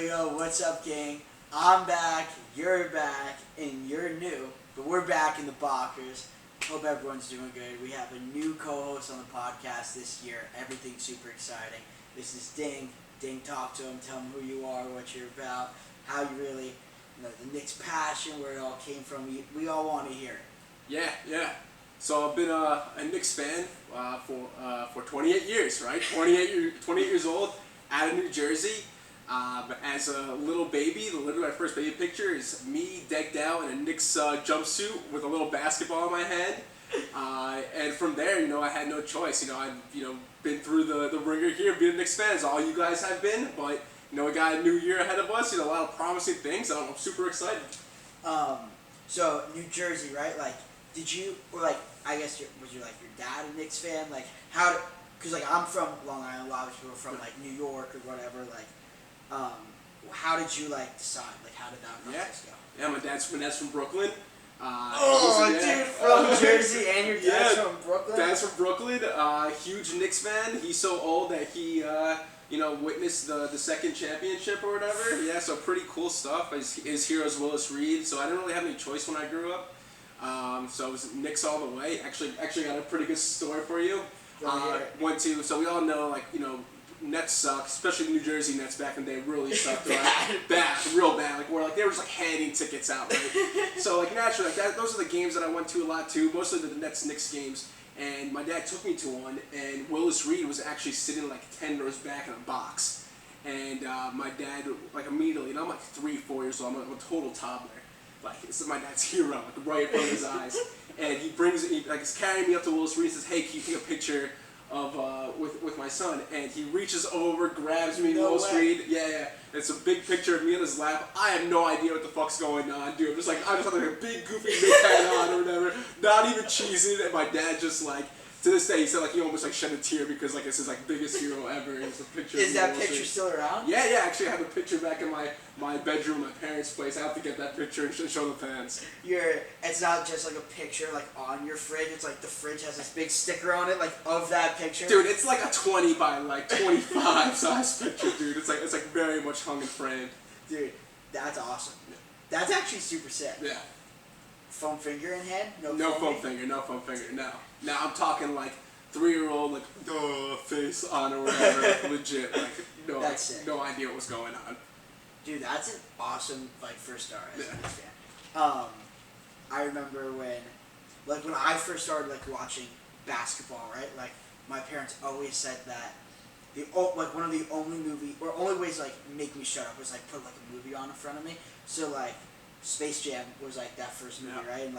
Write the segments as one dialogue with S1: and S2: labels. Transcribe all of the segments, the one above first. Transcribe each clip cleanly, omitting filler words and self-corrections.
S1: Yo, what's up, gang? I'm back, you're back, and you're new, but we're back in the Bockers. Hope everyone's doing good. We have a new co-host on the podcast this year. Everything's super exciting. This is Ding. Ding, talk to him, tell him who you are, what you're about, how you really, the Knicks passion, where it all came from. We all want to hear it.
S2: Yeah. So I've been a Knicks fan for 28 years, right? 28 years old, out of New Jersey. As a little baby, literally my first baby picture is me decked out in a Knicks jumpsuit with a little basketball in my hand. And from there, I had no choice. I've been through the ringer here, being a Knicks fan, as all you guys have been. But we got a new year ahead of us. A lot of promising things. I'm super excited.
S1: So New Jersey, right? Did you, or I guess was your dad a Knicks fan? Because I'm from Long Island, a lot of people are from New York or whatever. How did you decide? How did that process go?
S2: Yeah, my dad's from Brooklyn.
S1: Dude, from Jersey, and your dad's from Brooklyn?
S2: Dad's from Brooklyn. Huge Knicks fan. He's so old that he, witnessed the second championship or whatever. Yeah, so pretty cool stuff. His hero's Willis Reed, so I didn't really have any choice when I grew up. So it was Knicks all the way. Actually got a pretty good story for you. So we all know, Nets suck, especially New Jersey Nets back in the day really sucked. Bad, real bad. Where they were just handing tickets out. Right? So naturally, those are the games that I went to a lot too. Mostly the Nets Games. And my dad took me to one, and Willis Reed was actually sitting 10 rows back in a box. And my dad immediately, and I'm 3-4 years old. I'm a total toddler. This is my dad's hero, right in front of his eyes. And he's carrying me up to Willis Reed and says, "Hey, can you take a picture of with my son?" And he reaches over, grabs me, Willis Reed. Yeah. It's a big picture of me in his lap. I have no idea what the fuck's going on, dude. I just have a big goofy Knicks hat on or whatever, not even cheesing. And my dad just to this day, he said he almost shed a tear because it's his biggest hero ever. It's a picture.
S1: Is that picture still around?
S2: Yeah. Actually, I have a picture back in my bedroom, my parents' place. I have to get that picture and show the fans.
S1: It's not just a picture on your fridge. It's the fridge has this big sticker on it of that picture.
S2: Dude, it's a 20 by 25 size picture, dude. It's very much hung and framed.
S1: Dude, that's awesome. Yeah. That's actually super sick.
S2: Yeah.
S1: Foam finger in hand?
S2: No foam finger. No. Now I'm talking 3-year-old face on or whatever. Legit.
S1: That's sick.
S2: No idea what was going on.
S1: Dude, that's an awesome first start as a Knicks fan. I remember when I first started watching basketball, right? My parents always said that one of the only ways to make me shut up was put a movie on in front of me. So Space Jam was that first movie, right? And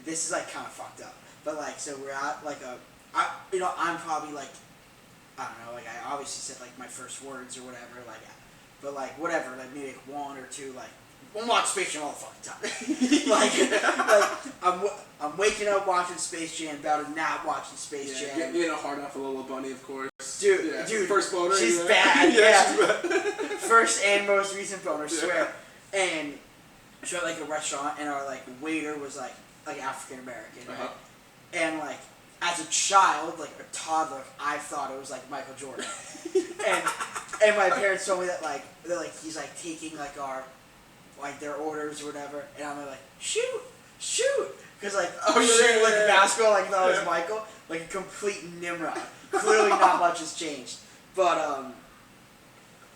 S1: this is kind of fucked up. But so we're at I'm probably I don't know, I obviously said my first words or whatever, but whatever, maybe one or two, I'm watching Space Jam all the fucking time. I'm waking up watching Space Jam, about to nap watching Space Jam.
S2: Getting a hard off a little bunny, of course.
S1: Dude,
S2: first boner.
S1: She's bad. She's bad. First and most recent boner, swear. And she was at a restaurant, and our waiter was African American, right?
S2: Uh-huh.
S1: And as a child, a toddler, I thought it was Michael Jordan. and my parents told me that he's taking our their orders or whatever, and I'm shoot, because shooting the basketball thought it was Michael, a complete Nimrod. Clearly not much has changed, but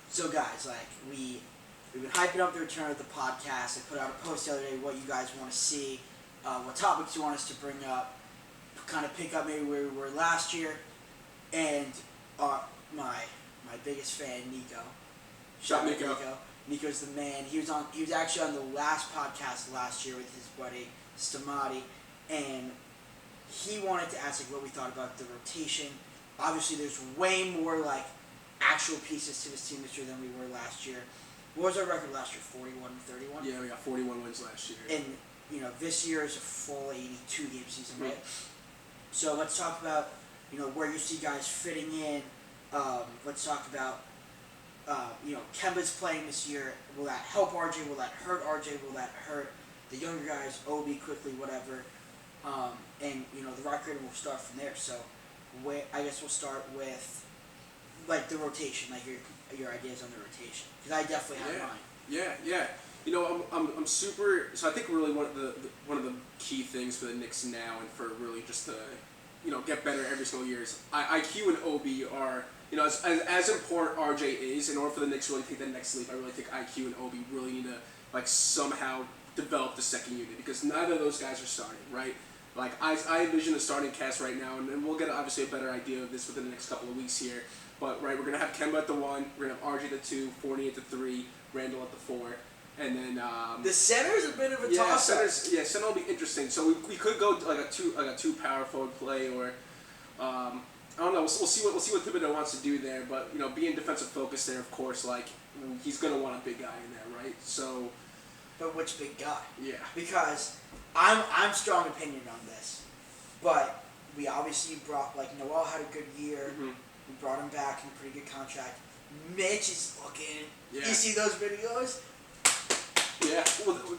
S1: so guys, we've been hyping up the return of the podcast. I put out a post the other day what you guys want to see, what topics you want us to bring up, kind of pick up maybe where we were last year, and my biggest fan, Nico.
S2: Shout out Nico.
S1: Nico's the man. He was actually on the last podcast last year with his buddy Stamati, and he wanted to ask what we thought about the rotation. Obviously, there's way more actual pieces to this team this year than we were last year. What was our record last year? 41-31?
S2: Yeah, we got 41 wins last year.
S1: And this year is a full 82 game season, right? So let's talk about where you see guys fitting in. Let's talk about Kemba's playing this year. Will that help RJ? Will that hurt RJ? Will that hurt the younger guys? Obi, quickly, whatever. And the record, and we'll start from there. So I guess we'll start with like the rotation, like your ideas on the rotation, because I definitely have mine.
S2: Yeah. You know, I'm super. So I think really one of the key things for the Knicks now, and for really just to, get better every single year is IQ and OB are, as important RJ is. In order for the Knicks to really take the next leap, I really think IQ and OB really need to like somehow develop the second unit, because neither of those guys are starting, right? Like I envision a starting cast right now, and we'll get obviously a better idea of this within the next couple of weeks here. But right, we're gonna have Kemba at the 1, we're gonna have RJ at the 2, Fournier at the 3, Randall at the 4, and then
S1: the center's a bit of a toss up.
S2: Center will be interesting. So we could go like a two power forward play, or I don't know. We'll see what Thibodeau wants to do there. But being defensive focused there, of course, like he's gonna want a big guy in there, right? So.
S1: But which big guy?
S2: Yeah.
S1: Because I'm strong opinion on this, but we obviously brought Noel had a good year.
S2: Mm-hmm.
S1: We brought him back in a pretty good contract. Mitch is looking.
S2: Yeah.
S1: You see those videos?
S2: Yeah.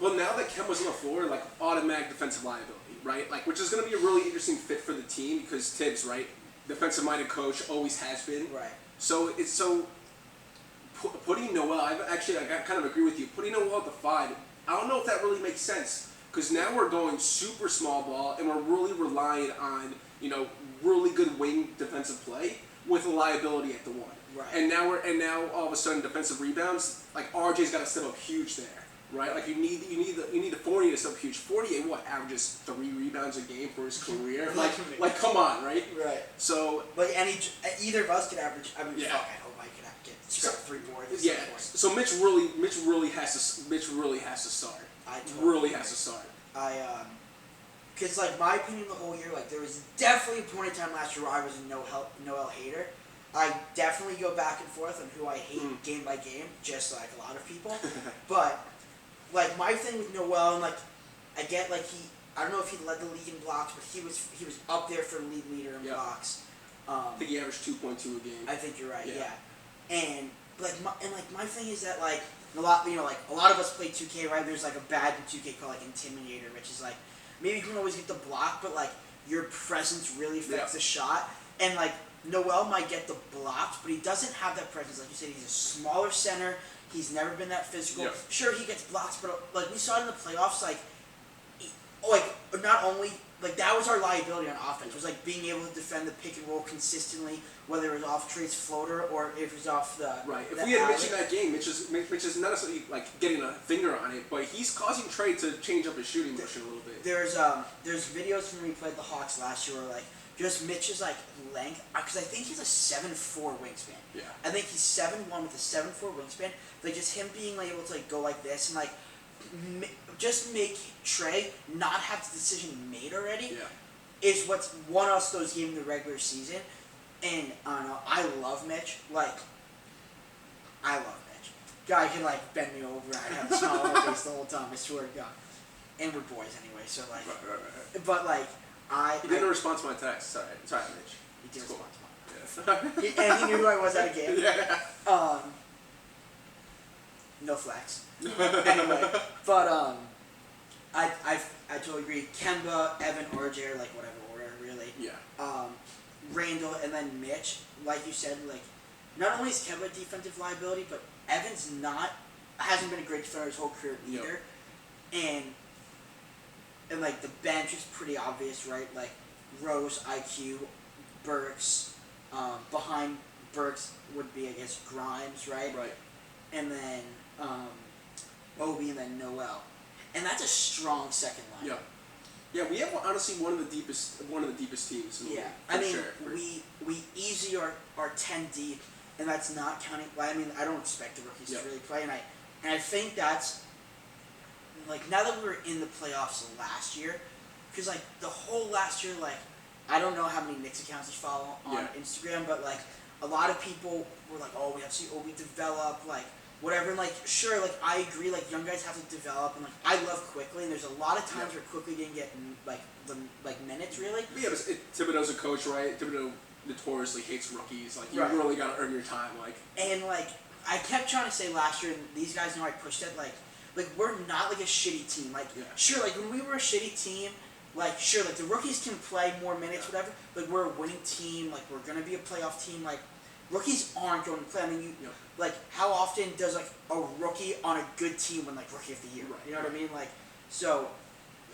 S2: Well, now that Kemba's on the floor, like automatic defensive liability, right? Like, which is going to be a really interesting fit for the team, because Tibbs, right, defensive-minded coach, always has been.
S1: Right.
S2: So putting Noel, I kind of agree with you. Putting Noel at the 5, I don't know if that really makes sense, because now we're going super small ball, and we're really relying on really good wing defensive play with a liability at the 1.
S1: Right.
S2: And now all of a sudden defensive rebounds, like RJ's got to step up huge there, right? Like you need the Fournier to step up huge. Fournier averages 3 rebounds a game for his career. like come on, right?
S1: Right.
S2: So
S1: either of us could average. I mean,
S2: yeah.
S1: fuck, I hope I could get scrap 3 boards.
S2: Yeah. So Mitch really has to start.
S1: I totally
S2: really
S1: agree.
S2: has to start.
S1: Because my opinion the whole year, there was definitely a point in time last year where I was a Noel hater. I definitely go back and forth on who I hate game by game, just like a lot of people. But my thing with Noel, and I get I don't know if he led the league in blocks, but he was up there for leader in blocks.
S2: I think he averaged 2.2 a game.
S1: I think you're right. Yeah. And my thing is that a lot of us play 2K, right? There's a badge in 2K called Intimidator, which is maybe you can always get the block, but your presence really affects the shot. And Noel might get the blocks, but he doesn't have that presence. Like you said, he's a smaller center. He's never been that physical.
S2: Yeah.
S1: Sure, he gets blocks, but we saw it in the playoffs. Not only that was our liability on offense. Was being able to defend the pick and roll consistently, whether it was off Trey's floater or if it was off the
S2: right. If
S1: the
S2: we had
S1: alley.
S2: Mitch in that game, Mitch is not necessarily getting a finger on it, but he's causing Trey to change up his shooting motion a little bit.
S1: There's videos from when we played the Hawks last year where just Mitch's length, because I think he's a 7'4" wingspan.
S2: Yeah.
S1: I think he's 7'1" with a 7'4" wingspan. Just him being able to go like this and just make Trey not have the decision made already.
S2: Yeah.
S1: Is what's won us those games in the regular season. And I don't know, I love Mitch. I love Mitch. Guy can bend me over and I have a smile on my face the whole time, I swear to God. And we're boys anyway, so
S2: Right.
S1: But
S2: He didn't respond to my text. Sorry, Mitch.
S1: He did
S2: cool.
S1: respond to mine. And he knew who I was at a game.
S2: Yeah.
S1: No flex. Anyway, but I totally agree. Kemba, Evan, RJ, whatever order, really.
S2: Yeah.
S1: Randall, and then Mitch. Like you said, not only is Kemba a defensive liability, but Evan's hasn't been a great defender his whole career either. Yep. And the bench is pretty obvious, right? Rose, IQ, Burks. Behind Burks would be, I guess, Grimes, right?
S2: Right.
S1: And then Obi, and then Noel. And that's a strong second line.
S2: Yeah. Yeah, we have honestly one of the deepest teams in the league.
S1: I mean, we easy are 10 deep, and that's not counting. I mean, I don't expect the rookies to really play, and I think that's now that we were in the playoffs last year, because the whole last year, I don't know how many Knicks accounts you follow on Instagram, but a lot of people were oh, we have to see Obi develop, whatever, and sure, I agree, young guys have to develop, and I love Quickly, and there's a lot of times where Quickly didn't get the minutes really.
S2: Yeah, but Thibodeau's a coach, right? Thibodeau notoriously hates rookies. You really gotta earn your time,
S1: And I kept trying to say last year, and these guys know I pushed it, we're not a shitty team. Sure, when we were a shitty team, sure, the rookies can play more minutes, whatever. We're a winning team. We're gonna be a playoff team. rookies aren't going to play. I mean,
S2: Yeah.
S1: like, how often does, like, a rookie on a good team win, like, Rookie of the Year?
S2: Right,
S1: You know what I
S2: right.
S1: mean? Like, so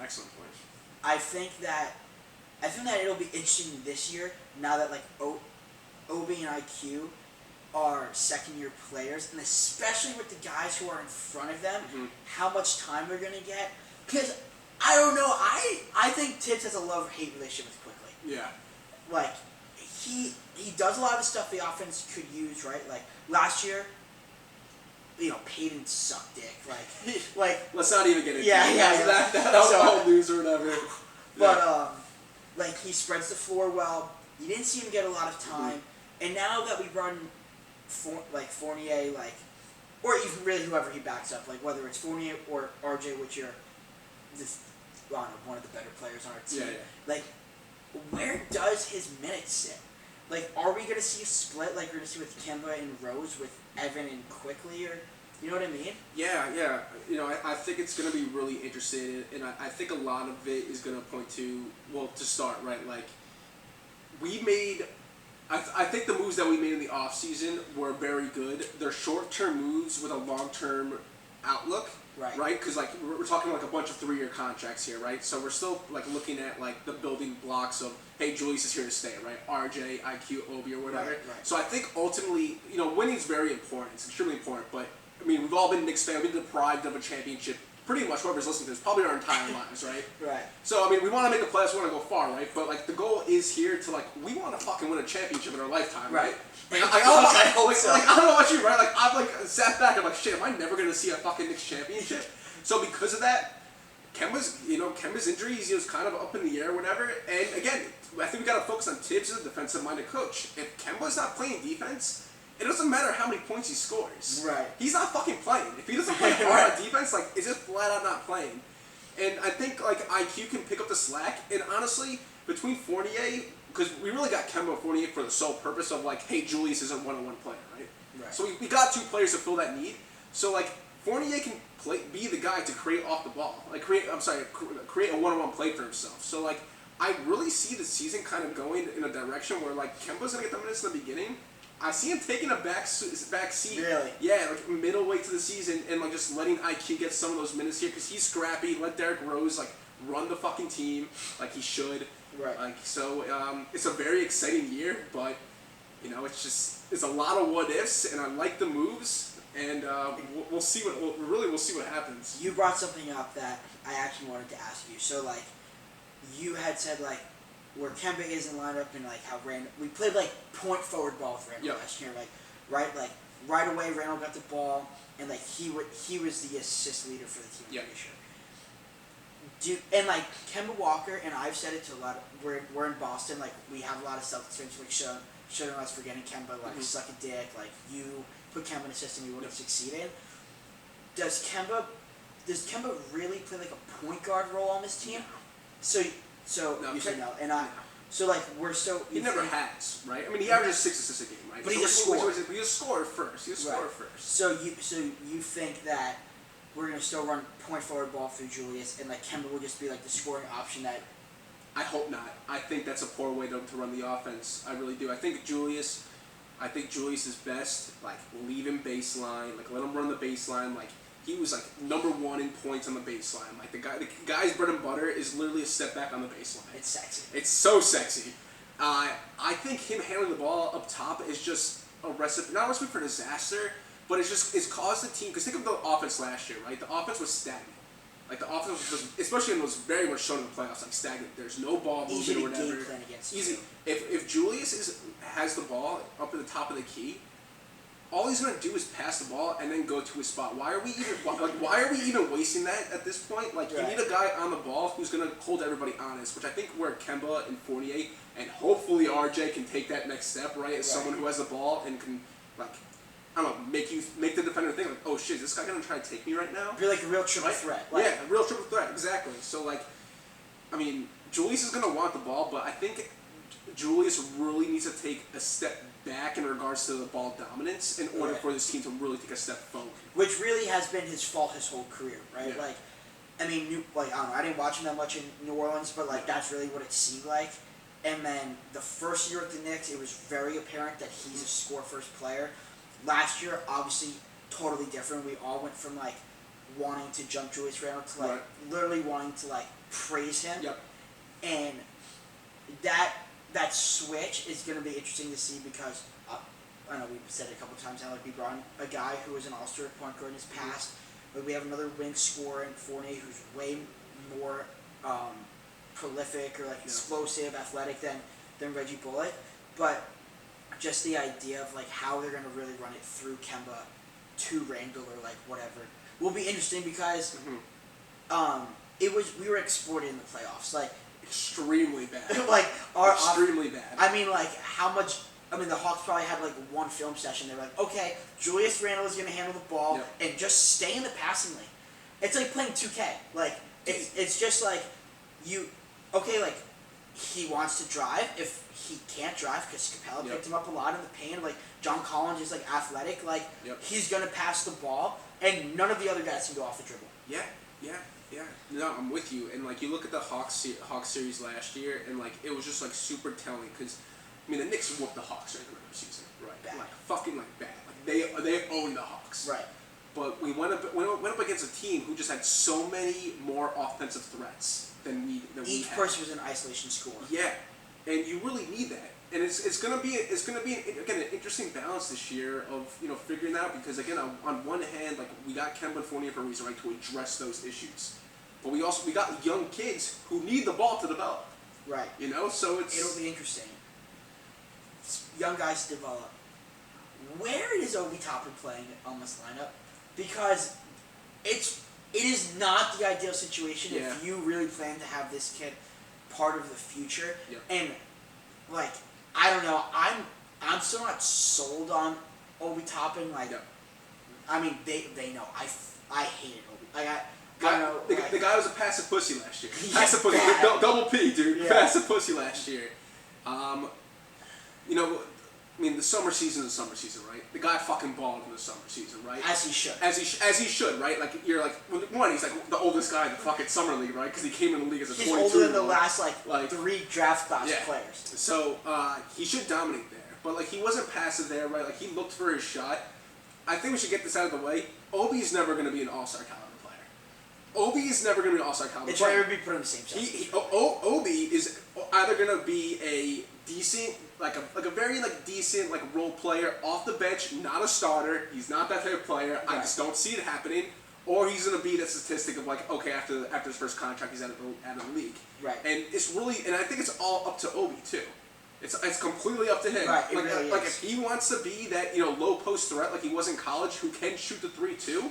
S2: Excellent point.
S1: I think that it'll be interesting this year, now that, like, Obi and IQ are second-year players, and especially with the guys who are in front of them, how much time they're going to get. Because, I don't know, I think Tibbs has a love-hate relationship with Quickly.
S2: Yeah.
S1: Like, he does a lot of the stuff the offense could use, right? Like, last year, Peyton sucked dick. Like
S2: Let's not even get into
S1: yeah.
S2: that was
S1: So,
S2: all news or whatever.
S1: But, like, he spreads the floor well. You didn't see him get a lot of time. And now that we run, Fournier, or even really whoever he backs up, like, whether it's Fournier or RJ, which are one of the better players on our team.
S2: Yeah.
S1: Like, where does his minutes sit? Like, are we going to see a split like we're going to see with Kemba and Rose, with Evan and Quickly, or, you know what I mean?
S2: Yeah. I think it's going to be really interesting, and I think a lot of it is going to point to, well, to start, right, like, we made, I think the moves that we made in the offseason were very good. They're short-term moves with a long-term outlook. Right, because like we're talking like a bunch of 3-year contracts here, right? So we're still like looking at like the building blocks of, hey, Julius is here to stay, right? RJ, IQ, Obi, or whatever.
S1: Right.
S2: So I think ultimately, winning is very important. It's extremely important. But I mean, we've all been Knicks fans. We've been deprived of a championship. Pretty much whoever's listening to this, probably our entire lives, right?
S1: Right.
S2: So I mean, we want to make the playoffs. We want to go far, right? But like the goal is here to like we want to fucking win a championship in our lifetime, right? Like, I don't know about you, right? Like I've like sat back. I'm like, shit, am I never gonna see a fucking Knicks championship? So because of that, Kemba's injury is kind of up in the air, or whatever. And again, I think we gotta focus on Tibbs as a defensive-minded coach. If Kemba's not playing defense, it doesn't matter how many points he scores.
S1: Right.
S2: He's not fucking playing. If he doesn't play hard on defense, like it's just flat out not playing. And I think like IQ can pick up the slack. And honestly, between Fournier, because we really got Kemba and Fournier for the sole purpose of like, hey, Julius is a one-on-one player, right? So we got 2 players to fill that need. So like Fournier can be the guy to create off the ball, create a one-on-one play for himself. So like I really see the season kind of going in a direction where like Kemba's gonna get the minutes in the beginning. I see him taking a back seat.
S1: Really?
S2: Yeah, like middle way to the season, and like just letting IQ get some of those minutes here because he's scrappy. Let Derrick Rose like run the fucking team like he should.
S1: Right.
S2: Like so, it's a very exciting year, but it's a lot of what ifs, and I like the moves, and we'll see what happens.
S1: You brought something up that I actually wanted to ask you. So like, you had said like, where Kemba is in lineup and like how we played like point forward ball with Randall last year, right away Randall got the ball and like he was the assist leader for the team. I'm pretty sure. And like Kemba Walker, and I've said it to a lot of, we're in Boston, like we have a lot of self-experience, like showing us for getting Kemba like suck a dick, like you put Kemba in a system you would have succeeded. Does Kemba really play like a point guard role on this team? So
S2: No,
S1: you said no, and we're so.
S2: He never has, right? I mean, he averages 6 assists a game, right?
S1: But he's a scorer.
S2: He's a scorer first.
S1: So you think that we're gonna still run point forward ball through Julius, and like Kemba will just be like the scoring option that.
S2: I hope not. I think that's a poor way to run the offense. I really do. I think Julius is best. Like leave him baseline. Like let him run the baseline. Like. He was like number 1 in points on the baseline. Like the guy's bread and butter is literally a step back on the baseline.
S1: It's sexy.
S2: It's so sexy. I think him handling the ball up top is just a recipe, not a recipe for disaster, but it's caused the team. Because think of the offense last year, right? The offense was stagnant. Like the offense was, especially when it was very much shown in the playoffs, like stagnant. There's no ball movement or whatever.
S1: Game plan against
S2: Easy. If Julius has the ball up at the top of the key. All he's gonna do is pass the ball and then go to his spot. Why are we even wasting that at this point? Like you need a guy on the ball who's gonna hold everybody honest, which I think where Kemba and Fournier and hopefully RJ can take that next step, right? As someone who has the ball and can like I don't know, make the defender think like, oh shit, is this guy gonna try to take me right now?
S1: Be like a real triple threat.
S2: Yeah, a real triple threat, exactly. So like, I mean, Julius is gonna want the ball, but I think Julius really needs to take a step back in regards to the ball dominance in order for this team to really take a step forward.
S1: Which really has been his fault his whole career, right?
S2: Yeah.
S1: Like, I mean, I don't know, I didn't watch him that much in New Orleans, but like that's really what it seemed like. And then the first year at the Knicks, it was very apparent that he's a score-first player. Last year, obviously, totally different. We all went from, like, wanting to jump Julius Randle to, like, literally wanting to, like, praise him.
S2: Yep.
S1: And that switch is going to be interesting to see because, I know we've said it a couple of times now, like, we brought in a guy who was an all-star point guard in his past. But we have another wing scorer in Fournier who's way more prolific or, like, explosive, athletic than Reggie Bullock. But just the idea of, like, how they're going to really run it through Kemba to Randle or, like, whatever will be interesting because we were exploited in the playoffs. Like,
S2: extremely bad.
S1: Like,
S2: extremely bad.
S1: I mean, like, how much... I mean, the Hawks probably had, like, one film session. They were like, okay, Julius Randle is going to handle the ball and just stay in the passing lane. It's like playing 2K. Like, it's just like, like, he wants to drive. If he can't drive, because Capella picked him up a lot in the paint, like, John Collins is, like, athletic, like, he's going to pass the ball, and none of the other guys can go off the dribble.
S2: Yeah. No, I'm with you. And, like, you look at the Hawks series last year, and, like, it was just, like, super telling, because... I mean, the Knicks whooped the Hawks during the regular season, right?
S1: Bad.
S2: Like, fucking, like, bad. Like, they owned the Hawks.
S1: Right.
S2: But we went up against a team who just had so many more offensive threats than we had.
S1: Each person was an isolation scorer.
S2: Yeah, and you really need that. And it's gonna be an interesting balance this year of figuring that out because again on one hand like we got Kemba and Fournier for a reason, right, to address those issues, but we got young kids who need the ball to develop.
S1: Right.
S2: So
S1: it'll be interesting. Young guys develop. Where is Obi Toppin playing on this lineup? Because it is not the ideal situation if you really plan to have this kid part of the future.
S2: Yep.
S1: And like I don't know, I'm still not sold on Obi Toppin. Like, I mean they know I hated Obi.
S2: The guy was a passive pussy last year.
S1: He's
S2: passive pussy, double P, dude. Yeah. Passive pussy last year. I mean, the summer season is the summer season, right? The guy fucking balled in the summer season, right?
S1: As he should.
S2: As he should, right? Like, you're like, one, he's like the oldest guy in the fucking summer league, right? Because he came in the league as a 22-year-old.
S1: He's older than the last, like 3 draft class players.
S2: So, he should dominate there. But, like, he wasn't passive there, right? Like, he looked for his shot. I think we should get this out of the way. Obi's never going to be an all-star caliber player. Obi is never going to be an all-star caliber player.
S1: It's never be put in the same sense.
S2: Obi is either going to be a decent, like a very like decent like role player off the bench, not a starter. He's not that type of player. Right. I just don't see it happening. Or he's gonna be that statistic of like, okay, after his first contract, he's out of the league.
S1: Right.
S2: And it's really, and I think it's all up to Obi too. It's completely up to him.
S1: Right.
S2: Like,
S1: it really
S2: like
S1: is.
S2: if he wants to be that low post threat like he was in college, who can shoot the 3 too.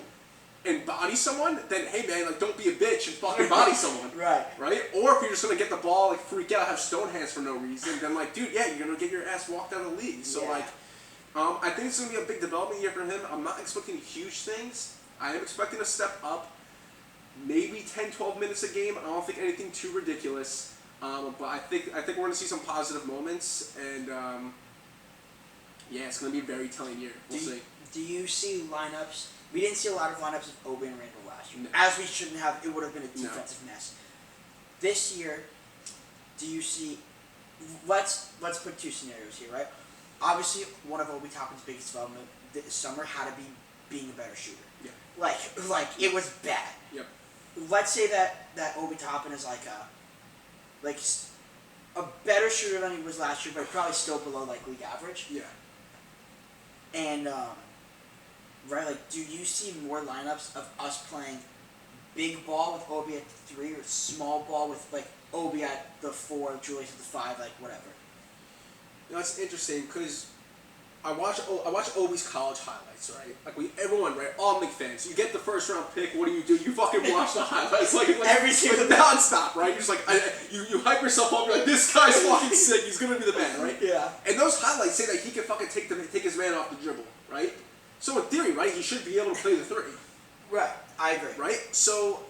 S2: And body someone, then hey man, like don't be a bitch and fucking body someone.
S1: Right.
S2: Right? Or if you're just gonna get the ball, like freak out, have stone hands for no reason, then like, dude, yeah, you're gonna get your ass walked out of the league. So like, I think it's gonna be a big development year for him. I'm not expecting huge things. I am expecting a step up, maybe 10, 12 minutes a game. I don't think anything too ridiculous. But I think we're gonna see some positive moments, and it's gonna be a very telling year. We'll see.
S1: Do you see lineups? We didn't see a lot of lineups of Obi and Randle last year. No. As we shouldn't have, it would have been a defensive mess. This year, do you see... Let's put 2 scenarios here, right? Obviously, one of Obi Toppin's biggest development this summer had to be being a better shooter.
S2: Yeah.
S1: Like it was bad.
S2: Yep.
S1: Let's say that Obi Toppin is like a better shooter than he was last year, but probably still below like league average.
S2: Yeah.
S1: And right, like, do you see more lineups of us playing big ball with Obi at the 3 or small ball with like Obi at the 4, Julius at the 5, like whatever?
S2: That's interesting because I watch Obi's college highlights, right? Like everyone, right? All Knicks fans. You get the first round pick. What do? You fucking watch the highlights like
S1: every single
S2: nonstop, right? You're just like you hype yourself up. You're like, this guy's fucking sick. He's gonna be the man, right?
S1: Yeah.
S2: And those highlights say that he can fucking take his man off the dribble, right? So in theory, right, he should be able to play the 3.
S1: Right. I agree.
S2: Right. So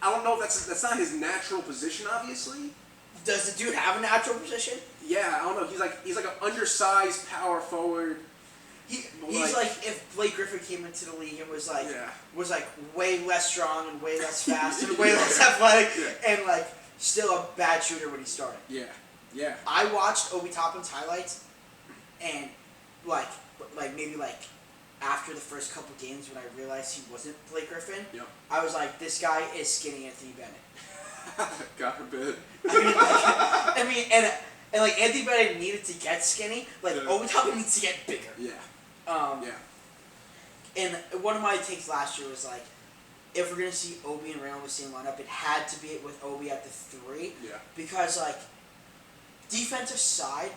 S2: I don't know if that's not his natural position, obviously.
S1: Does the dude have a natural position?
S2: Yeah, I don't know. He's like an undersized power forward.
S1: He's like if Blake Griffin came into the league and was like way less strong and way less fast and way less athletic and like still a bad shooter when he started.
S2: Yeah. Yeah.
S1: I watched Obi Toppin's highlights, and like maybe after the first couple games when I realized he wasn't Blake Griffin,
S2: Yep.
S1: I was like, this guy is skinny Anthony Bennett.
S2: God forbid.
S1: And like Anthony Bennett needed to get skinny, like Obi Toppin needs to get bigger.
S2: Yeah.
S1: Yeah. And one of my takes last year was like, if we're gonna see Obi and Randall in the same lineup, it had to be with Obi at the 3.
S2: Yeah.
S1: Because like, defensive side,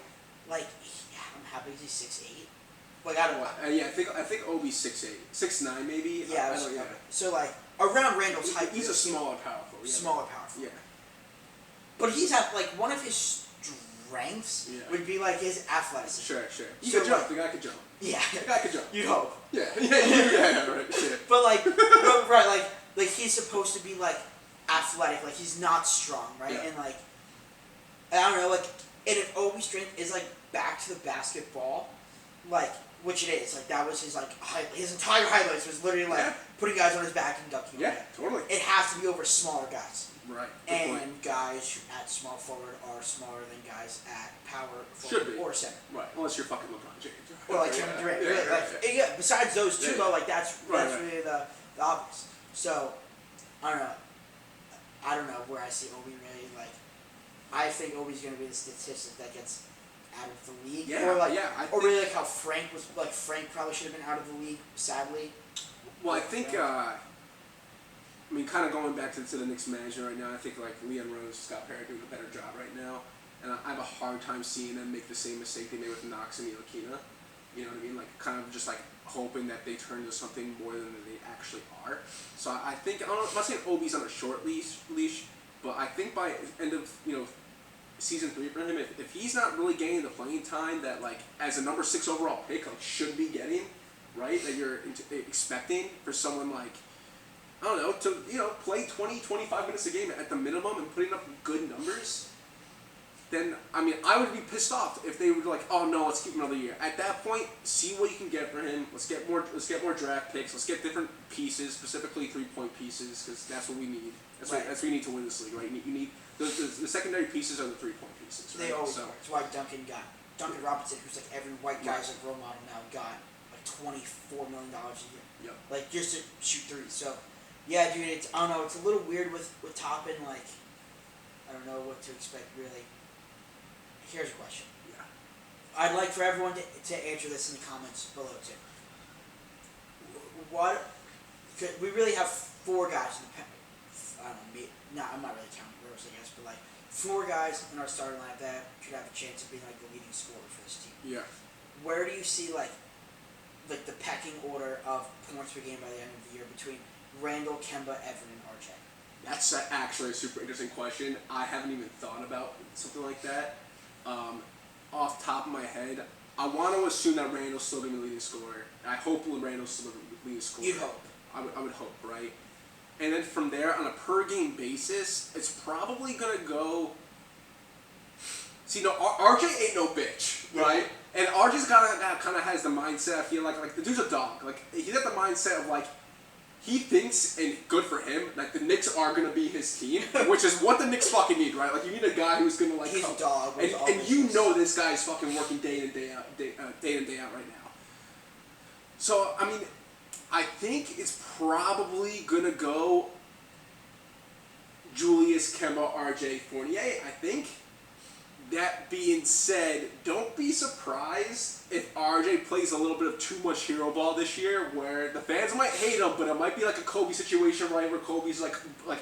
S1: like I'm happy he's 6'8". Like I don't know.
S2: Yeah, I think Obi's 6'8", 6'9" maybe.
S1: Yeah. So like around Randall's height,
S2: he's a smaller, powerful. Yeah.
S1: Smaller, powerful.
S2: Yeah.
S1: But he's at like one of his strengths would be like his athleticism.
S2: Sure. He could jump. The guy could jump.
S1: Yeah.
S2: The guy could jump.
S1: You'd hope.
S2: Yeah. Right. Sure.
S1: But right, like he's supposed to be like athletic, like he's not strong, right?
S2: Yeah.
S1: And like I don't know, like and if Obi's strength is like back to the basketball, like which it is, like that was his like his entire highlights was literally like putting guys on his back and dunking.
S2: Yeah, totally.
S1: It has to be over smaller guys.
S2: Right.
S1: And guys at small forward are smaller than guys at power forward or center.
S2: Right. Unless you're fucking LeBron James.
S1: Or like Kevin Durant. Besides those two though, like that's really the obvious. So I don't know where I see Obi really like. I think Obi's gonna be the statistic that gets out of the league.
S2: Yeah.
S1: Or really like how Frank was. Like Frank probably should have been out of the league. Sadly.
S2: Well, I think. I mean, kind of going back to the Knicks manager right now, I think like Leon Rose and Scott Perry are doing a better job right now, and I have a hard time seeing them make the same mistake they made with Knox and Ntilikina. You know what I mean? Like kind of just like hoping that they turn into something more than they actually are. So I think I'm not saying Obi's on a short leash, but I think by end of season 3 for him, if he's not really getting the playing time that like as a number 6 overall pick like should be getting, right? That you're expecting for someone like. I don't know, to play 20, 25 minutes a game at the minimum and putting up good numbers, then I mean I would be pissed off if they were like, oh no, let's keep him another year. At that point, see what you can get for him. Let's get more draft picks. Let's get different pieces, specifically 3-point pieces, because that's what we need. That's what we need to win this league, right? You need the secondary pieces are the 3-point pieces. Right?
S1: They always are. That's why Duncan Robinson, who's like every white guy's like role model now, got like $24 million a year.
S2: Yep. Like
S1: just to shoot threes. So. Yeah, dude, I don't know, it's a little weird with Toppin, like, I don't know what to expect, really. Here's a question.
S2: Yeah.
S1: I'd like for everyone to answer this in the comments below, too. We really have 4 guys in the, I don't know, I'm not really counting Rose, I guess, but, like, 4 guys in our starting lineup that could have a chance of being, like, the leading scorer for this team.
S2: Yeah.
S1: Where do you see, like the pecking order of points per game by the end of the year between Randall, Kemba, Evan, and RJ?
S2: That's actually a super interesting question. I haven't even thought about something like that. Off the top of my head, I want to assume that Randall's still going to be the leading scorer. I hope Randall's still the leading scorer.
S1: You'd hope.
S2: I would hope, right? And then from there, on a per-game basis, it's probably going to go... See, no, RJ ain't no bitch, right? And RJ's kind of has the mindset, I feel like the dude's a dog. Like, he's got the mindset of, like, he thinks, and good for him, like the Knicks are going to be his team, which is what the Knicks fucking need, right? Like, you need a guy who's going to, like...
S1: He's a dog.
S2: And you know this guy is fucking working day in and day out right now. So, I mean, I think it's probably going to go Julius, Kemba, RJ, Fournier, I think. That being said, don't be surprised if RJ plays a little bit of too much hero ball this year, where the fans might hate him, but it might be like a Kobe situation, right, where Kobe's like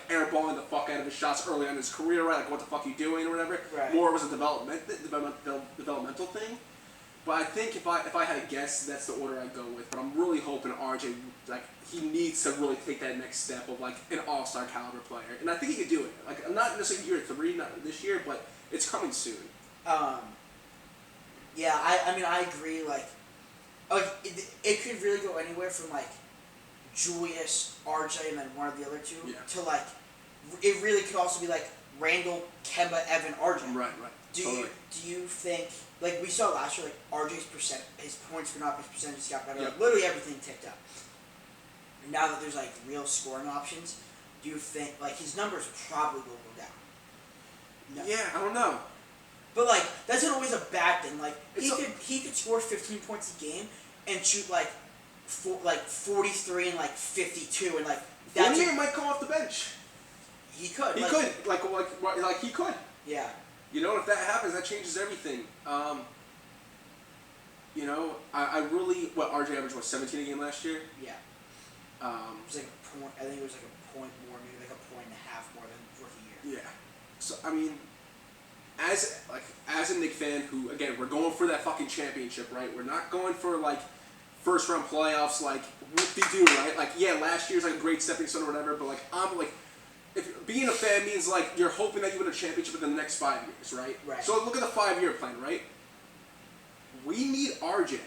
S2: airballing the fuck out of his shots early on in his career, right, like what the fuck are you doing or whatever.
S1: Right.
S2: More was a developmental thing. But I think if I had to guess, that's the order I'd go with. But I'm really hoping RJ, like, he needs to really take that next step of like an all-star caliber player, and I think he could do it. Like, I'm not necessarily year 3, not this year, but it's coming soon.
S1: Yeah, I mean, I agree, like it could really go anywhere from, like, Julius, RJ, and then one of the other two, to, like, it really could also be, like, Randall, Kemba, Evan, RJ.
S2: Right.
S1: Do you think, like, we saw last year, like, RJ's his points per not percentage got better, like, literally everything ticked up. Now that there's, like, real scoring options, do you think, like, his numbers probably will go down?
S2: No. Yeah, I don't know.
S1: But like that's not always a bad thing. Like
S2: It's
S1: he could score 15 points a game and shoot like 43 and like 52 and like that's
S2: Fournier might come off the bench.
S1: he could.
S2: He
S1: like,
S2: could like he could.
S1: Yeah.
S2: You know, if that happens, that changes everything. You know, I really RJ averaged 17 a game last year.
S1: Yeah. It was like a point. I think it was like a point more, maybe like a point and a half more than rookie year.
S2: Yeah. So I mean, as a Knicks fan, who again we're going for that fucking championship, right? We're not going for like first round playoffs, like what they do, right? Like yeah, last year's like a great stepping stone or whatever, but like I'm like. If being a fan means like you're hoping that you win a championship in the next 5 years, right?
S1: Right.
S2: So look at the 5-year plan, right? We need RJ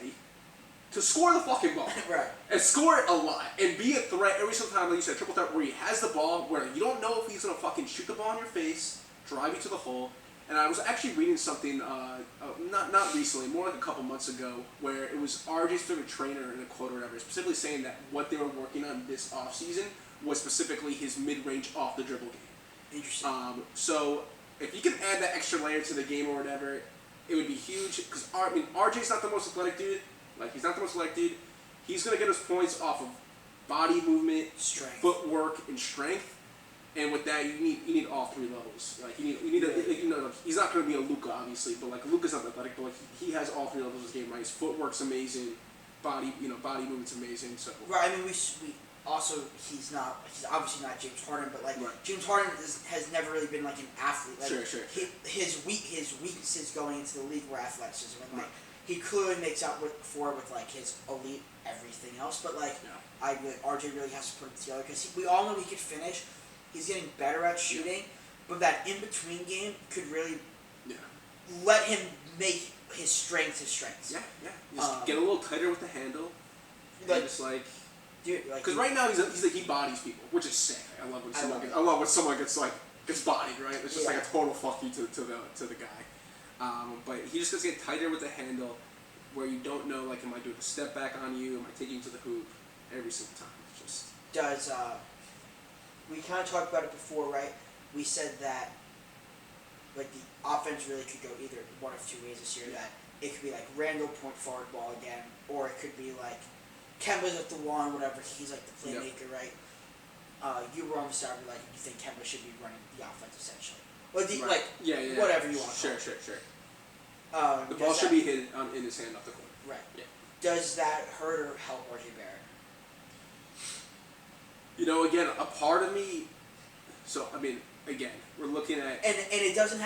S2: to score the fucking ball.
S1: Right.
S2: And score it a lot. And be a threat every single time, like you said, triple threat where he has the ball, where you don't know if he's going to fucking shoot the ball in your face, drive you to the hole. And I was actually reading something, not recently, more like a couple months ago, where it was RJ's favorite trainer in a quote or whatever, specifically saying that what they were working on this offseason was specifically his mid-range off-the-dribble game.
S1: Interesting.
S2: So if you can add that extra layer to the game or whatever, it would be huge. Because RJ's not the most athletic dude. Like he's not the most athletic dude. He's gonna get his points off of body movement,
S1: strength,
S2: footwork, and strength. And with that, you need all three levels. Like you need he's not gonna be a Luka obviously, but like Luka's not athletic, but like he has all three levels of his game. Right, his footwork's amazing, body movement's amazing. So
S1: right. I mean, we also he's obviously not James Harden, but like
S2: right.
S1: James Harden has never really been like an athlete. Like,
S2: sure.
S1: His weaknesses going into the league were athleticism, and like
S2: right.
S1: he clearly makes up for it with like his elite everything else. But like RJ really has to put it together because we all know he could finish. He's getting better at shooting, but that in between game could really let him make his strengths his strengths.
S2: Yeah. Just get a little tighter with the handle,
S1: like,
S2: and just like.
S1: Because
S2: right now he's like he bodies people, which is sick. I love when someone gets bodied, right? It's just like a total fuck you to the guy. But he just gets to get tighter with the handle, where you don't know like am I doing a step back on you? Am I taking you to the hoop? Every single time. It's just
S1: we kind of talked about it before, right? We said that like the offense really could go either one of two ways this year. That it could be like Randall point forward ball again, or it could be like Kemba's at the one, whatever. He's like the playmaker, right? You were on the side of like you think Kemba should be running the offense essentially, or whatever you want.
S2: Sure. The
S1: Does
S2: ball should be hit in his hand off the court.
S1: Right.
S2: Yeah.
S1: Does that hurt or help RJ Barrett?
S2: You know, again, a part of me. So I mean, again, we're looking at
S1: and it doesn't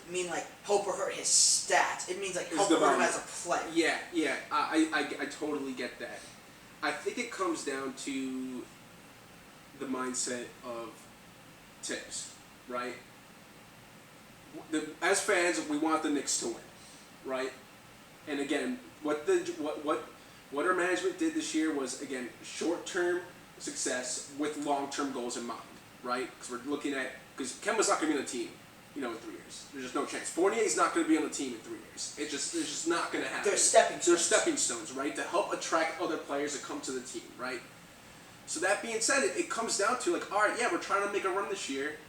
S1: mean like help or hurt his stats. It means like help or hurt him as a player.
S2: Yeah. I totally get that. I think it comes down to the mindset of Tibbs, right? As fans, we want the Knicks to win, right? And again, what our management did this year was again short-term success with long-term goals in mind, right? Because we're looking at because Kemba's not going to be on the team, in 3 years. There's just no chance. Fournier's not going to be on the team in 3 years. It's just not going to happen.
S1: They're stepping stones.
S2: They're stepping stones, right? To help attract other players to come to the team, right? So that being said, it comes down to like, all right, yeah, we're trying to make a run this year.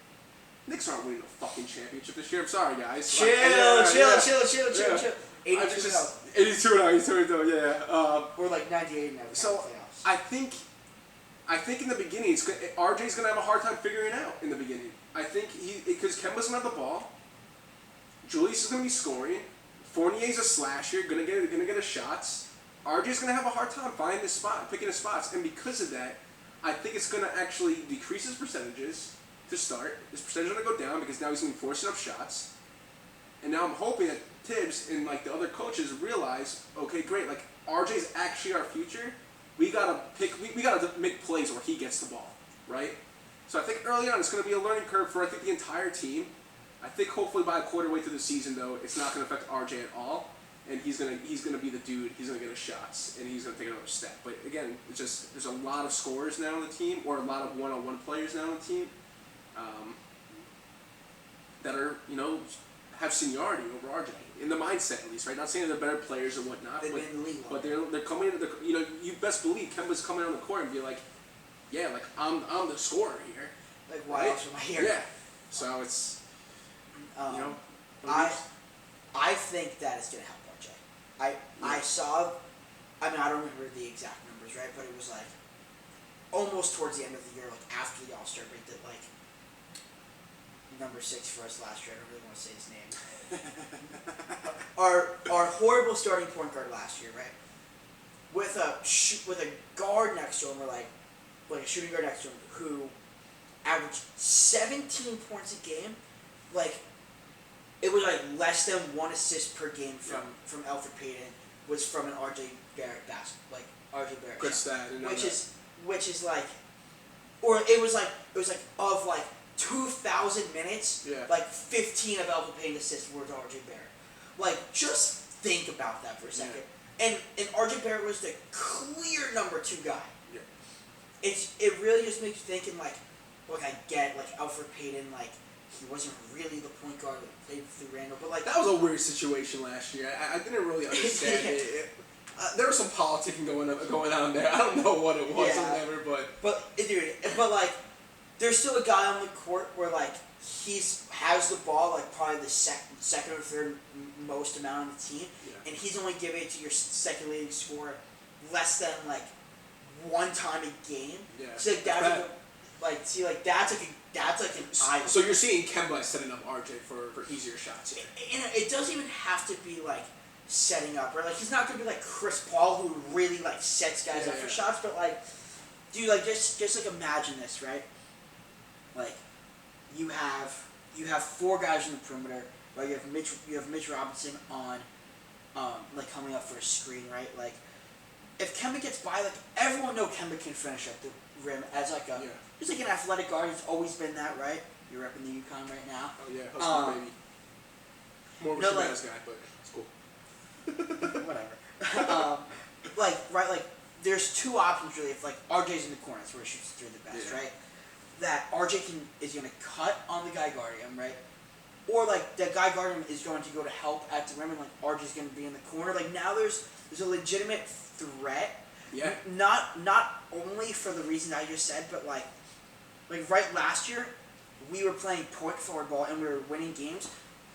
S2: Knicks aren't winning a fucking championship this year. I'm sorry, guys.
S1: Chill.
S2: 82-0, yeah.
S1: We're like 98 now.
S2: So I think in the beginning, RJ's gonna have a hard time figuring it out in the beginning. I think because Kemba's gonna have the ball, Julius is gonna be scoring, Fournier's a slasher, gonna get his shots. RJ's gonna have a hard time finding his spot, picking his spots, and because of that, I think it's gonna actually decrease his percentages to start. His percentage is gonna go down because now he's gonna be forcing up shots, and now I'm hoping that Tibbs and like the other coaches realize, okay, great, like RJ's actually our future. We gotta make plays where he gets the ball, right? So I think early on it's going to be a learning curve for I think the entire team. I think hopefully by a quarter way through the season though, it's not going to affect RJ at all, and he's gonna be the dude. He's gonna get his shots and he's gonna take another step. But again, it's just there's a lot of scorers now on the team, or a lot of one-on-one players now on the team, that are have seniority over RJ. In the mindset, at least, right? Not saying they're better players or whatnot, but they're coming. You best believe Kemba's coming on the court and be like, yeah, like I'm the scorer here.
S1: Like why else am I here?
S2: Yeah. So it's
S1: I think that is going to help RJ. I saw, I mean, I don't remember the exact numbers, right? But it was like almost towards the end of the year, like after the All-Star break, that like number 6 for us last year. I don't really want to say his name. our horrible starting point guard last year, right? With a guard next to him, or like a shooting guard next to him, who averaged 17 points a game, like it was like less than 1 assist per game from Alfred Payton, was from an RJ Barrett RJ Barrett
S2: Good
S1: shot,
S2: stat.
S1: which is like, or it was like of like 2,000 minutes, like 15 of Alfred Payton's assists were to RJ Barrett. Like, just think about that for a second. And RJ Barrett was the clear number 2 guy.
S2: Yeah.
S1: It really just makes you think, like I get, like, Alfred Payton, like, he wasn't really the point guard that played through Randall, but like
S2: that was a weird situation last year. I didn't really understand it. There was some politicking going on there. I don't know what it was or whatever,
S1: but like, there's still a guy on the court where like has the ball like probably the second or third most amount on the team, and he's only giving it to your second leading scorer less than like 1 time a game.
S2: Yeah.
S1: So like that's like an idol.
S2: So you're seeing Kemba setting up RJ for easier shots.
S1: And it doesn't even have to be like setting up, right? Like he's not gonna be like Chris Paul, who really like sets guys up for shots, but like, dude, like just like imagine this, right? Like, you have 4 guys in the perimeter, right? You have Mitch Robinson on, like coming up for a screen, right? Like, if Kemba gets by, like everyone knows Kemba can finish at the rim as like a he's like an athletic guard. He's always been that, right? You're repping the UConn right now.
S2: Oh yeah, Husky baby. More of a Shabazz guy, but it's cool.
S1: Whatever. Like there's 2 options really. If like RJ's in the corner, that's where he shoots through the best, right? That RJ is going to cut on the guy guarding him, right? Or like the guy guarding him is going to go to help at the rim, and like RJ's going to be in the corner. Like now there's a legitimate threat.
S2: Yeah.
S1: Not only for the reason I just said, but like right last year, we were playing point forward ball and we were winning games,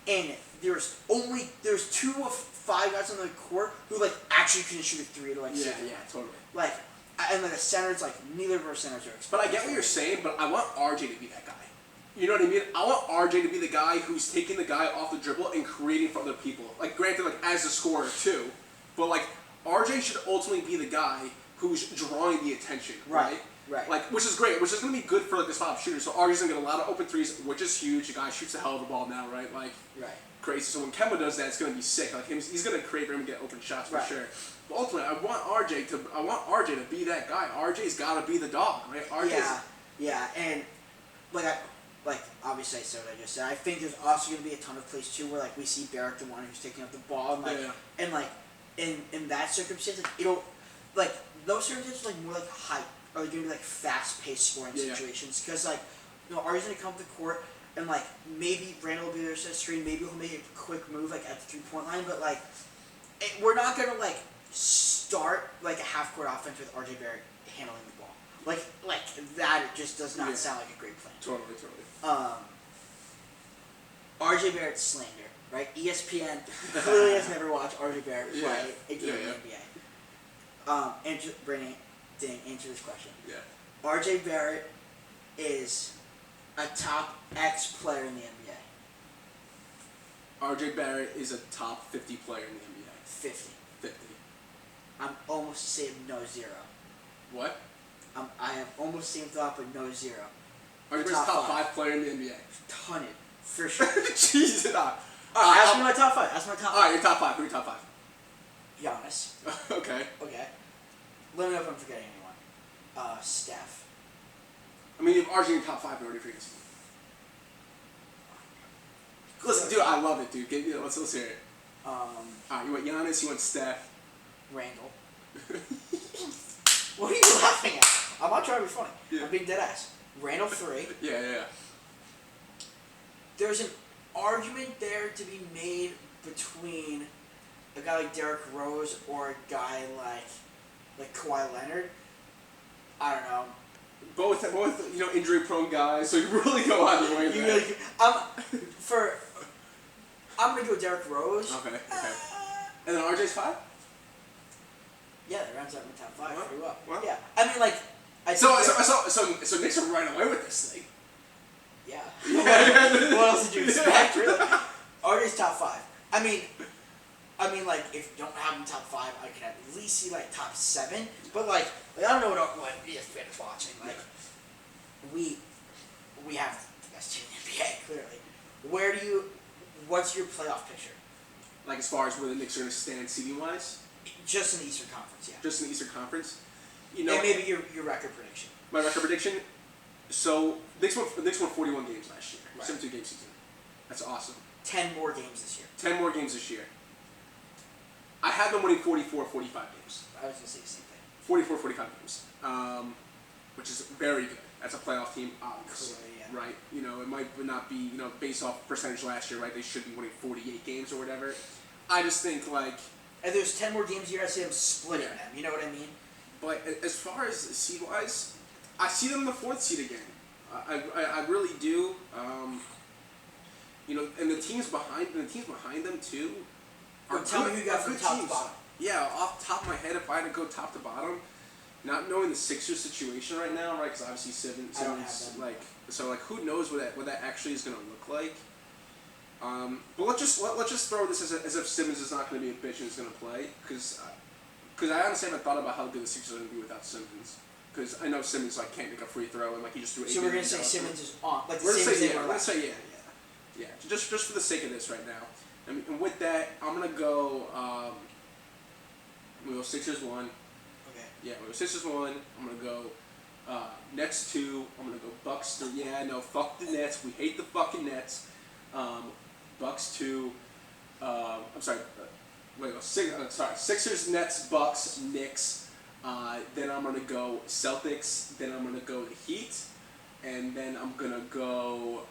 S1: and there's 2 of 5 guys on the court who like actually couldn't shoot a 3 to like
S2: yeah, totally.
S1: Like, and like a center's like neither of our centers are.
S2: But I get what you're saying, but I want RJ to be that guy. You know what I mean? I want RJ to be the guy who's taking the guy off the dribble and creating for other people. Like, granted, like as a scorer too, but like RJ should ultimately be the guy who's drawing the attention, right?
S1: Right.
S2: Like, which is great, which is going to be good for like the spot shooter. So RJ's going to get a lot of open threes, which is huge. The guy shoots a hell of a ball now, right? Like, crazy. So when Kemba does that, it's going to be sick. Like he's going to create for him to get open shots for sure. But ultimately, I want RJ to be that guy. RJ's got to be the dog, right?
S1: And like obviously I said what I just said. I think there's also going to be a ton of plays too where like we see Barrett the one who's taking up the ball, and like and like in that circumstance, like it'll like those circumstances like more like hype. Are they going to be like fast-paced scoring situations? Because like, you know, RJ's going to come to the court and like maybe Randall will be there to set a screen. Maybe he'll make a quick move like at the 3-point line. But like, we're not going to like start like a half-court offense with RJ Barrett handling the ball. Like that just does not sound like a great plan.
S2: Totally.
S1: RJ Barrett slander, right? ESPN clearly has never watched RJ Barrett play a game in the NBA. Brandon, answer this question.
S2: Yeah.
S1: RJ Barrett is a top X player in the NBA.
S2: RJ Barrett is a top 50 player in the NBA.
S1: 50.
S2: 50.
S1: I'm almost saying no 0.
S2: What?
S1: I have almost the same thought, but no 0.
S2: RJ Barrett's top 5 player in the NBA.
S1: Ton it. For sure.
S2: Jesus.
S1: Ask me my top 5.
S2: Alright, your top 5. Who are your top 5?
S1: Giannis.
S2: Okay.
S1: Let me know if I'm forgetting anyone. Steph.
S2: I mean, if RJ in your top 5, already forget someone. Listen, dude, I love it, dude. Let's hear it. Alright, you want Giannis, you want Steph.
S1: Randall. What are you laughing at? I'm not trying to be funny. I'm being dead ass. Randall 3.
S2: Yeah.
S1: There's an argument there to be made between a guy like Derrick Rose or a guy like Kawhi Leonard. I don't know.
S2: Both injury prone guys, so you really go out of the way.
S1: I'm gonna go Derrick Rose.
S2: Okay. And then RJ's 5?
S1: Yeah, that rounds out my top 5 pretty well.
S2: Well.
S1: Yeah, I mean like.
S2: So Knicks are right away with this thing.
S1: Yeah. What else did you expect, really? RJ's top 5. I mean, like, if you don't have him top 5, I could at least see, like, top 7. But, like I don't know what ESPN is watching. Like, we have the best team in the NBA, clearly. What's your playoff picture?
S2: Like, as far as where the Knicks are going to stand seeding-wise?
S1: Just in the Eastern Conference, yeah.
S2: Just in the Eastern Conference?
S1: And maybe your record prediction.
S2: My record prediction? So, Knicks won 41 games last year.
S1: Right.
S2: 72-game season. That's awesome.
S1: 10 more games this year.
S2: 10 more games this year. I had them winning 44, 45 games.
S1: I was going to say the same thing.
S2: 44, 45 games. Which is very good. That's a playoff team, obviously.
S1: Clearly, yeah.
S2: Right? It might not be, based off percentage last year, right? They should be winning 48 games or whatever. I just think, like...
S1: And there's 10 more games here, I see them splitting them. You know what I mean?
S2: But as far as seed-wise, I see them in the 4th seed again. I really do. And the teams behind them too.
S1: Tell me who you got from top to bottom.
S2: Yeah, off the top of my head, if I had to go top to bottom, not knowing the Sixers situation right now, right? Because obviously Simmons, who knows what that actually is going to look like. But let's just throw this as if Simmons is not going to be a bitch and is going to play, because I honestly haven't thought about how good the Sixers are going to be without Simmons. Because I know Simmons can't make a free throw and he just threw 8
S1: So we're going to say Simmons is on. Like the
S2: we're
S1: same
S2: gonna
S1: as
S2: say
S1: they
S2: yeah.
S1: were
S2: We're
S1: last
S2: gonna say yeah. Just for the sake of this right now. And with that, I'm gonna go. We go Sixers 1.
S1: Okay.
S2: Yeah, we go Sixers 1. I'm gonna go Nets 2. I'm gonna go Bucks 3. Yeah, no, fuck the Nets. We hate the fucking Nets. Bucks 2. I'm sorry. Sixers, Nets, Bucks, Knicks. Then I'm gonna go Celtics. Then I'm gonna go the Heat. And then I'm gonna go.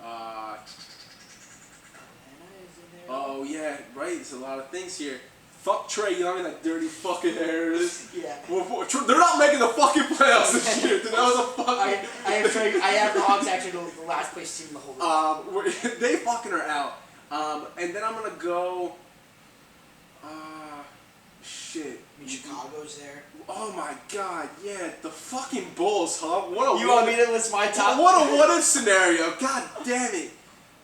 S2: Oh yeah, right. There's a lot of things here. Fuck Trae Young and that dirty fucking hair is.
S1: Yeah.
S2: They're not making the fucking playoffs this year. Dude, that was a fucking.
S1: I have the Hawks actually the last place team in the whole league.
S2: They fucking are out. And then I'm gonna go. Shit.
S1: Chicago's there.
S2: Oh my god, yeah, the fucking Bulls, huh? What a
S1: you want me to list my top?
S2: What a what-if scenario. God damn it.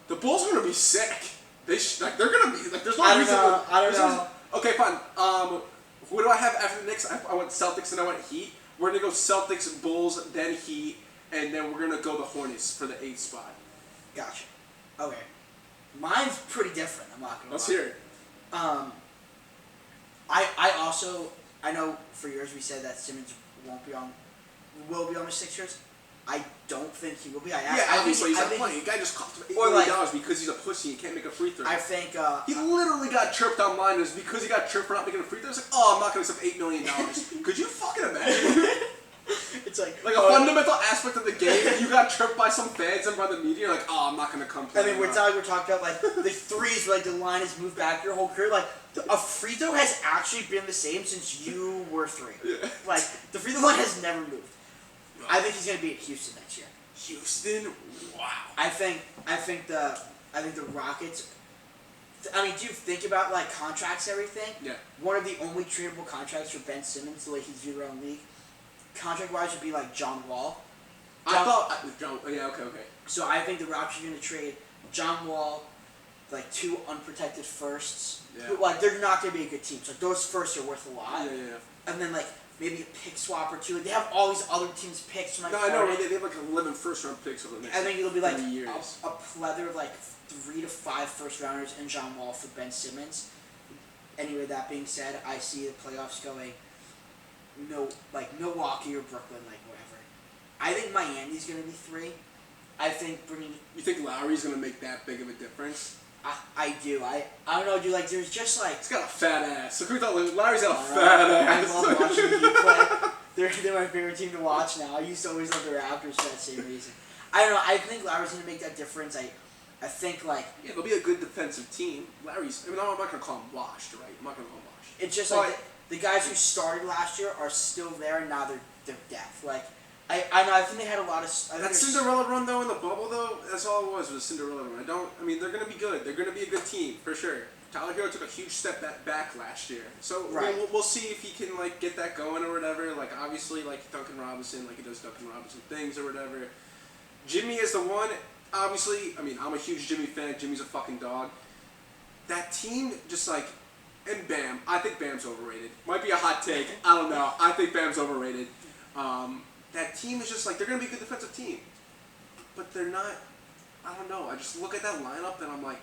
S2: The Bulls are gonna be sick. They're gonna be there's no reason.
S1: I don't know.
S2: Okay, fine. Who do I have after the Knicks? I went Celtics and I went Heat. We're gonna go Celtics, Bulls, then Heat, and then we're gonna go the Hornets for the 8th spot.
S1: Gotcha. Okay. Mine's pretty different, I'm not gonna lie.
S2: Let's hear it.
S1: I know for years we said that Simmons will be on the Sixers. I don't think he will be.
S2: Obviously he's not playing. The guy just cost him $8 million because he's a pussy and can't make a free throw.
S1: I think
S2: he literally got chirped online as because he got chirped for not making a free throw. It's like, oh, I'm not going to accept $8 million. Could you fucking imagine?
S1: It's like
S2: a fundamental aspect of the game. You got chirped by some fans and by the media. You're like, oh, I'm not going to come play.
S1: I mean, we're talking about like the threes, like the line has moved back your whole career. Like a free throw has actually been the same since you were 3.
S2: Yeah.
S1: Like the free throw line has never moved. I think he's going to be at Houston next year.
S2: Houston, wow.
S1: I think the Rockets. I mean, do you think about like contracts and everything?
S2: Yeah.
S1: One of the only tradable contracts for Ben Simmons, the way he's viewed around the league, contract-wise, would be like John Wall.
S2: Okay.
S1: So I think the Rockets are going to trade John Wall, like 2 unprotected firsts.
S2: Yeah.
S1: Like they're not going to be a good team. So those firsts are worth a lot.
S2: Yeah.
S1: And then like maybe a pick swap or 2. Like, they have all these other teams' picks.
S2: No, I know. Right? They have like 11 first-round picks over the next.
S1: I think it'll be like
S2: 3 years.
S1: a plethora of like 3 to 5 first-rounders and John Wall for Ben Simmons. Anyway, that being said, I see the playoffs going Milwaukee or Brooklyn, like whatever. I think Miami's going to be 3. I think bringing.
S2: You think Lowry's going to make that big of a difference?
S1: I do. I don't know, dude. Like, there's just like.
S2: He's got a fat ass. So who thought Lowry's got a fat ass?
S1: I love watching the Heat play. They're my favorite team to watch now. I used to always love the Raptors for that same reason. I don't know. I think Lowry's going to make that difference. I think like.
S2: Yeah, they'll be a good defensive team. Lowry's. I'm not going to call him washed, right? I'm not going to call him washed.
S1: It's just like the guys who started last year are still there, and now they're depth. Like I know. I think they had a lot of.
S2: That Cinderella run though in the bubble though, that's all it was a Cinderella run. I mean, they're gonna be good. They're gonna be a good team for sure. Tyler Hero took a huge step back last year, so
S1: right.
S2: we'll see if he can like get that going or whatever. Like obviously, like Duncan Robinson, like he does Duncan Robinson things or whatever. Jimmy is the one. Obviously, I mean, I'm a huge Jimmy fan. Jimmy's a fucking dog. That team just like, and Bam. I think Bam's overrated. Might be a hot take. I don't know. I think Bam's overrated. That team is just like, they're gonna be a good defensive team, but they're not. I don't know. I just look at that lineup and I'm like.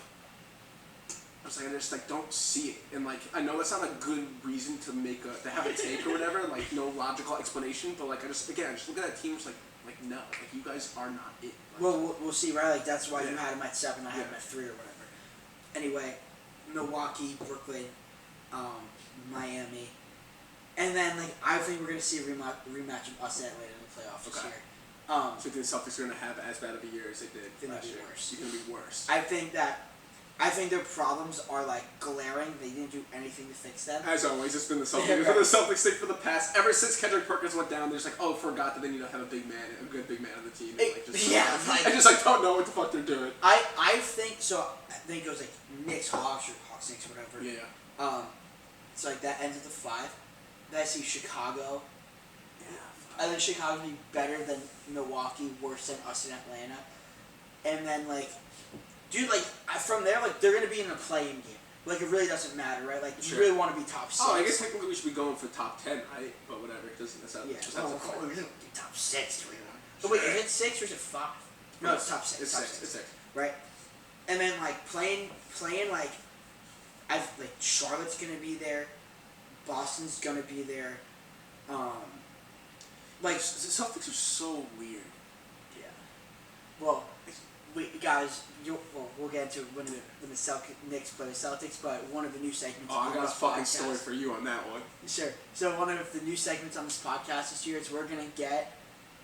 S2: I just like don't see it, and like I know that's not a good reason to have a take or whatever, like no logical explanation, but like I just look at that team, it's like no, like you guys are not it. Like,
S1: well, we'll see, right? Like that's why you had him at 7, I had him at 3 or whatever. Anyway, Milwaukee, Brooklyn, Miami, and then like I think we're gonna see a rematch of us and Atlanta in the playoffs this year.
S2: So you think the Celtics are gonna have as bad of a year as they did last year?
S1: Worse.
S2: It's gonna be worse.
S1: I think their problems are like glaring. They didn't do anything to fix them.
S2: As always, it's been the Celtics. It's been the Celtics thing for the past. Ever since Kendrick Perkins went down, they're just like, oh, forgot that they need to have a good big man on the team. And, like, I just like don't know what the fuck they're doing.
S1: I think so. I think it goes like Knicks, Hawks, or Hawks, Knicks, whatever.
S2: Yeah.
S1: So like that ends at the 5. Then I see Chicago.
S2: Yeah.
S1: I think Chicago will be better than Milwaukee, worse than us in Atlanta, and then like. Dude, like, from there, like, they're going to be in a play-in game. Like, it really doesn't matter, right? Like, you really want to be top 6.
S2: Oh, I guess technically we should be going for top 10, right? But whatever. That's not,
S1: we're going to be top 6. But wait, is it 6 or is it 5? No, it's top 6.
S2: It's 6.
S1: Right? And then, like, playing like, Charlotte's going to be there. Boston's going to be there.
S2: Like, the Celtics are so weird.
S1: Yeah. Well... guys, we'll get into it when the Knicks play the Celtics, but one of the new segments.
S2: Oh, I got a fucking story for you on that one.
S1: Sure. So one of the new segments on this podcast this year is we're gonna get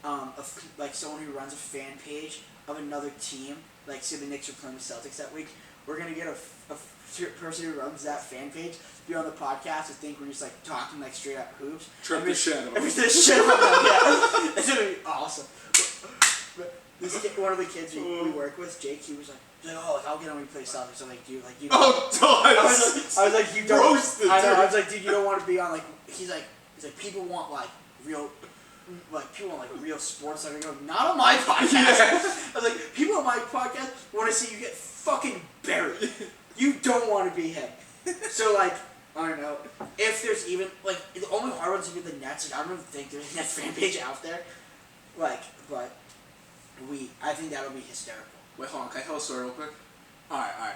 S1: someone who runs a fan page of another team. Like, say the Knicks are playing the Celtics that week. We're gonna get a person who runs that fan page to be on the podcast. I think we're just like talking like straight up hoops.
S2: Trip the shit out of them.
S1: Yeah, it's gonna be awesome. This kid, one of the kids we work with, Jake, he was like, oh, I'll get on when we play Celtics. I'm like, dude, like, you don't.
S2: Oh,
S1: I was like, you don't.
S2: Roasted,
S1: I was like, dude, you don't want to be on, like, he's like, people want, like, real sports. Like, I go, not on my podcast. Yeah. I was like, people on my podcast want to see you get fucking buried. You don't want to be him. So, like, I don't know. If there's even, like, the only hard ones would be the Nets. Like, I don't even think there's a Nets fan page out there. Like, but... I think that'll be hysterical.
S2: Wait, hold on. Can I tell a story real quick? All right.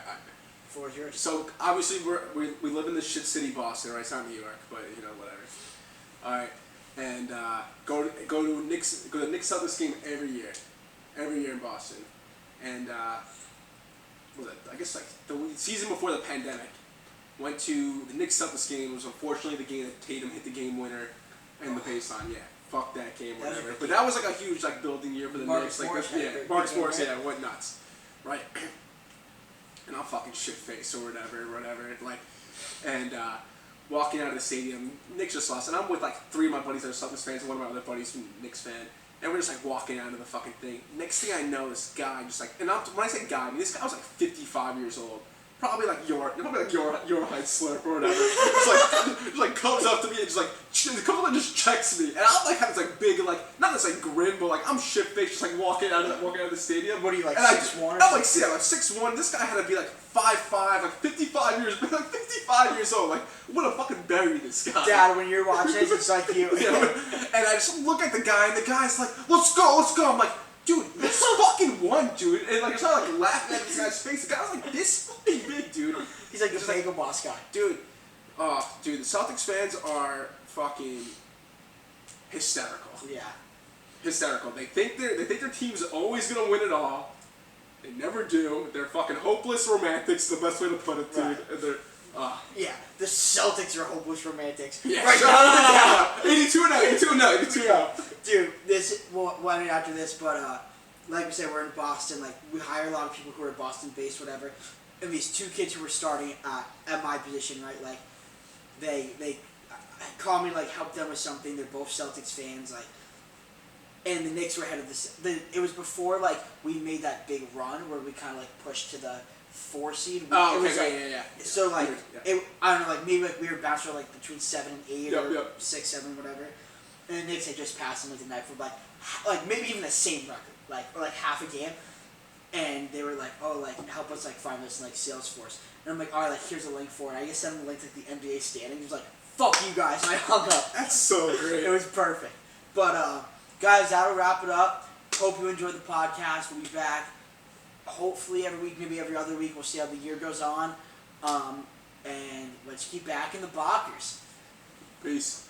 S1: Floor is yours.
S2: So obviously we live in this shit city, Boston, right? It's not New York, but you know whatever. All right, and go to Knicks Celtics game every year in Boston, and what was it? I guess like the season before the pandemic, went to the Knicks Celtics game. It was unfortunately the game that Tatum hit the game winner in the baseline. Yeah. Fuck that game, whatever. But that was like a huge like building year for the Knicks. Like Marcus Morris, went nuts, right? And I'm fucking shit faced or whatever. Like, and walking out of the stadium, Knicks just lost, and I'm with like 3 of my buddies that are Celtics fans, and one of my other buddies who's Knicks fan, and we're just like walking out of the fucking thing. Next thing I know, this guy just like, and when I say guy, I mean this guy was like 55 years old. Probably like your height slurp or whatever. Just like comes up to me and just like comes and just checks me, and I'm like have this like big like not this like grin, but like I'm shit faced just like walking out of the stadium.
S1: What are you like 6'1"?
S2: I'm like 6'1". This guy had to be like 5'5", like 55 years old. Like I'm gonna fucking bury this guy.
S1: Dad, when you're watching it, it's like you.
S2: And I just look at the guy, and the guy's like, let's go. I'm like, dude, this fucking won, dude. And like, I started like laughing at this guy's face. The guy was like this fucking big, dude.
S1: He's like the bagel boss guy.
S2: Dude, the Celtics fans are fucking hysterical.
S1: Yeah.
S2: Hysterical. They think their team's always gonna win it all. They never do. They're fucking hopeless romantics, the best way to put it, dude. Right. And they're
S1: yeah, the Celtics are hopeless romantics.
S2: Yeah, right. 82 now.
S1: Dude, we'll end it after this, but like we said, we're in Boston. Like, we hire a lot of people who are Boston-based, whatever. And these 2 kids who were starting at my position, right? Like, they call me, like, help them with something. They're both Celtics fans. Like, and the Knicks were ahead of this. It was before like we made that big run where we kind of like pushed to the 4 seed.
S2: Oh,
S1: it
S2: okay,
S1: was like,
S2: yeah.
S1: So like
S2: Yeah.
S1: I don't know, like maybe like we were bouncing like between 7 and 8 or
S2: Yep.
S1: 6, 7, whatever. And the Knicks had just passed them like the night for like maybe even the same record, or like half a game. And they were like, oh, like help us like find this in like Salesforce. And I'm like, all right, like here's a link for it. I just sent him the link to like, the NBA standings. He was like, fuck you guys, and I hung up.
S2: That's so great.
S1: It was perfect. But guys, that'll wrap it up. Hope you enjoyed the podcast. We'll be back hopefully every week, maybe every other week. We'll see how the year goes on. And let's keep back in the Bockers.
S2: Peace.